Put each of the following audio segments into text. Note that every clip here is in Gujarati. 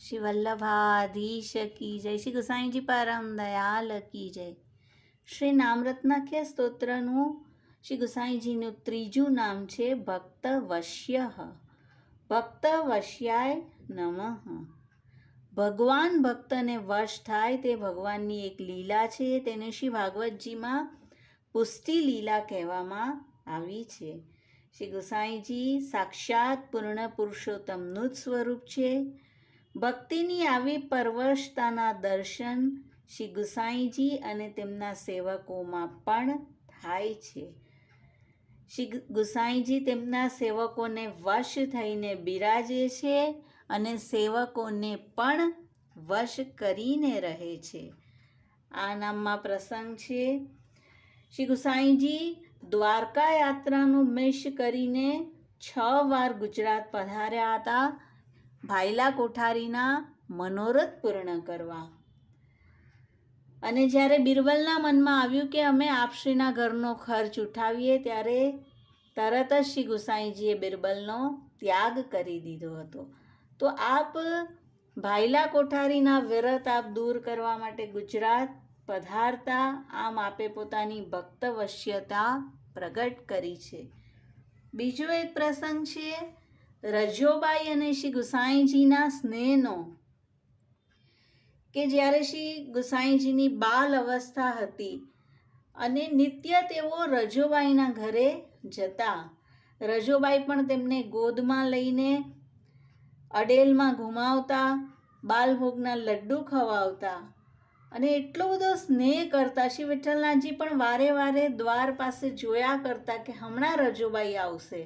શ્રી વલ્લભાધીશ કી જય. શ્રી ગુસાઈજી પરમ દયાલ કી જય. શ્રી નામરત્નાખ્ય સ્તોત્રનું શ્રી ગુસાઈજીનું ત્રીજું નામ છે ભક્ત વશ્ય. ભક્ત વશ્યાય નમઃ. ભગવાન ભક્તને વશ થાય તે ભગવાનની એક લીલા છે. તેને શ્રી ભાગવતજીમાં પુષ્ટિ લીલા કહેવામાં આવી છે. શ્રી ગુસાઈજી સાક્ષાત પૂર્ણ પુરુષોત્તમનું જ સ્વરૂપ છે. ભક્તિની આવી પરવશતાના દર્શન શ્રી ગુસાઈજી અને તેમના સેવકોમાં પણ થાય છે. શ્રી ગુસાઈજી તેમના સેવકોને વશ થઈને બિરાજે છે અને સેવકોને પણ વશ કરીને રહે છે. આ નામમાં પ્રસંગ છે. શ્રી ગુસાઈજી દ્વારકા યાત્રાનું મિશ કરીને 6 વાર ગુજરાત પધાર્યા હતા ભાઈલા કોઠારીના મનોરથ પૂર્ણ કરવા. અને જ્યારે બિરબલના મનમાં આવ્યું કે અમે આપશ્રીના ઘરનો ખર્ચ ઉઠાવીએ ત્યારે તરત જ શ્રી ગુસાઈજીએ બિરબલનો ત્યાગ કરી દીધો હતો. તો આપ ભાઈલા કોઠારીના વિરત આપ દૂર કરવા માટે ગુજરાત પધારતા આમ આપે પોતાની ભક્તવશ્યતા પ્રગટ કરી છે. બીજો એક પ્રસંગ છે રજોબાઈ અને શ્રી ગુસાઈજીના સ્નેહનો, કે જ્યારે શ્રી ગુસાઈજીની બાલ અવસ્થા હતી અને નિત્ય તેઓ રજોબાઈના ઘરે જતા. રજોબાઈ પણ તેમને ગોદમાં લઈને અડેલમાં ઘુમાવતા, બાલભોગના લડ્ડુ ખવાવતા અને એટલો બધો સ્નેહ કરતા. શ્રી વિઠ્ઠલનાથજી પણ વારે વારે દ્વાર પાસે જોયા કરતા કે હમણાં રજોબાઈ આવશે.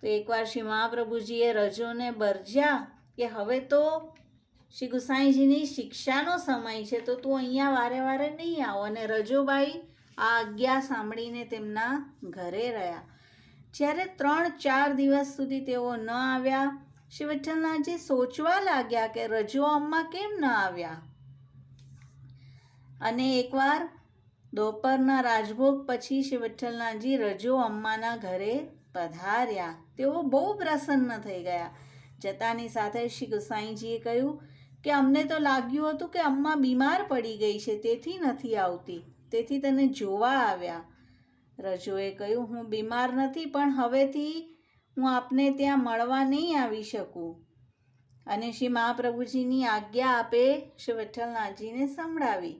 તો એકવાર શ્રી મહાપ્રભુજીએ રજોને બરજ્યા કે હવે તો શ્રી ગુસાઈજીની શિક્ષાનો સમય છે, તો તું અહીંયા વારે વારે નહીં આવો. અને રજોબાઈ આ આજ્ઞા સાંભળીને તેમના ઘરે રહ્યા. જ્યારે 3-4 દિવસ સુધી તેઓ ન આવ્યા, શ્રી વિઠ્ઠલનાથજી સોચવા લાગ્યા કે રજો અમ્મા કેમ ન આવ્યા. અને એકવાર બપોરના રાજભોગ પછી શ્રી વિઠ્ઠલનાથજી રજો અમ્માના ઘરે પધાર્યા. તેઓ બહુ પ્રસન્ન થઈ ગયા. જતાની સાથે શ્રી ગુસાઈજીએ કહ્યું કે અમને તો લાગ્યું હતું કે અમ્મા બીમાર પડી ગઈ છે, તેથી નથી આવતી, તેથી તને જોવા આવ્યા. રજોએ કહ્યું હું બીમાર નથી, પણ હવેથી હું આપને ત્યાં મળવા નહીં આવી શકું. અને શ્રી મહાપ્રભુજીની આજ્ઞા આપે શ્રી વિઠ્ઠલનાથજીને સંભળાવી.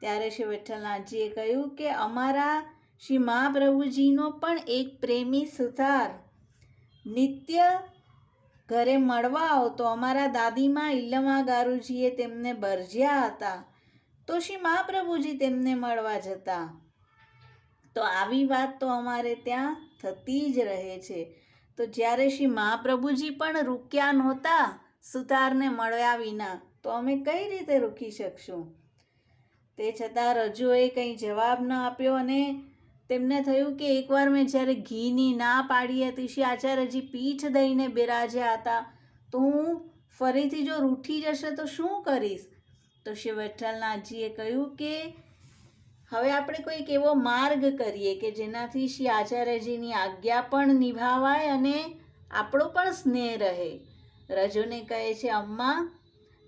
ત્યારે શ્રી વિઠ્ઠલનાથજીએ કહ્યું કે અમારા શ્રી મહાપ્રભુજીનો પણ એક પ્રેમી સુતાર નિત્ય ઘરે મળવા આવતો. અમારા દાદીમા ઇલ્લમા ગારુજીએ તેમને બરજ્યા હતા, તો શ્રી મહાપ્રભુજી તેમને મળવા જતા. તો આવી વાત તો અમારે ત્યાં થતી જ રહે છે. તો જ્યારે શ્રી મહાપ્રભુજી પણ રૂક્યા નહોતા સુતારને મળ્યા વિના, તો અમે કઈ રીતે રૂકી શકશું. તે છતાં રજોએ કંઈ જવાબ ન આપ્યો અને તેમને થયું કે એકવાર મેં જ્યારે ઘીની ના પાડી હતી, શ્રી આચાર્યજી પીઠ દઈને બિરાજ્યા હતા, તો હું ફરીથી જો રૂઠી જશે તો શું કરીશ. તો શ્રી વિઠ્ઠલનાથજીએ કહ્યું કે હવે આપણે કોઈક એવો માર્ગ કરીએ કે જેનાથી શ્રી આચાર્યજીની આજ્ઞા પણ નિભાવાય અને આપણો પણ સ્નેહ રહે. રજોને કહે છે અમ્મા,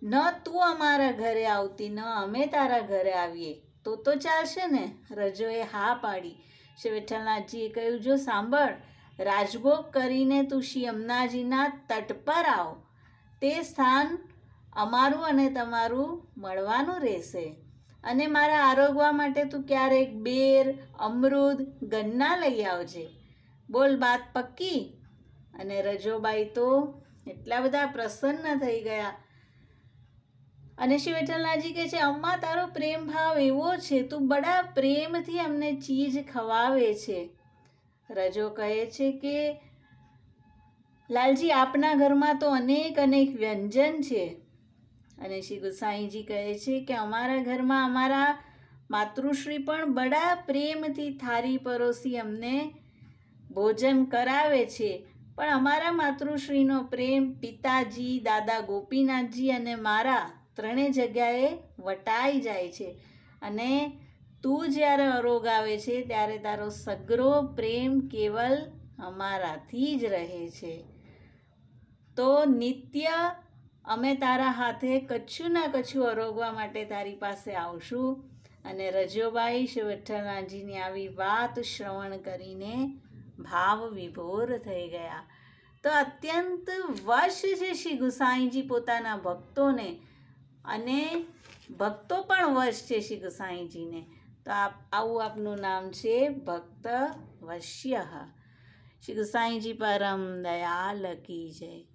ન તું અમારા ઘરે આવતી, ન અમે તારા ઘરે આવીએ તો ચાલશે ને. રજોએ હા પાડી. શ્રી વિઠ્ઠલનાથજીએ કહ્યું જો સાંભળ, રાજભોગ કરીને તું શ્રી યમુનાજીના તટ પર આવ, તે સ્થાન અમારું અને તમારું મળવાનું રહેશે. અને મારા આરોગવા માટે તું ક્યારેક બેર, અમૃદ, ગન્ના લઈ આવજે. બોલ બાત પક્કી. અને રજોબાઈ તો એટલા બધા પ્રસન્ન થઈ ગયા. અને શ્રી વિઠ્ઠલનાથજી કહે છે અમ્મા તારો પ્રેમ ભાવ એવો છે, તું બડા પ્રેમથી અમને ચીજ ખવાવે છે. રજો કહે છે કે લાલજી આપના ઘરમાં તો અનેક વ્યંજન છે. અને શ્રી ગુસાઈજી કહે છે કે અમારા ઘરમાં અમારા માતૃશ્રી પણ બડા પ્રેમથી થાળી પરોસી અમને ભોજન કરાવે છે. પણ અમારા માતૃશ્રીનો પ્રેમ પિતાજી, દાદા ગોપીનાથજી અને મારા 3 જગ્યાએ વટાઈ જાય છે. અને તું જ્યારે અરોગ આવે છે ત્યારે તારો સગરો પ્રેમ કેવલ અમારાથી જ રહે છે. તો નિત્ય અમે તારા હાથે કચ્છું ના કચ્છું અરોગવા માટે તારી પાસે આવશું. અને રજોબાઈ શ્રી વિઠ્ઠલનાથજીની આવી વાત શ્રવણ કરીને ભાવ વિભોર થઈ ગયા. તો અત્યંત વશ છે શ્રી ગુસાઈજી પોતાના ભક્તોને, અને ભક્તો પણ વશ છે શ્રી ગુસાઈજીને. તો આવું આપનું નામ છે ભક્ત વશ્ય. શ્રી ગુસાઈજી પરમ દયાલ કી જય.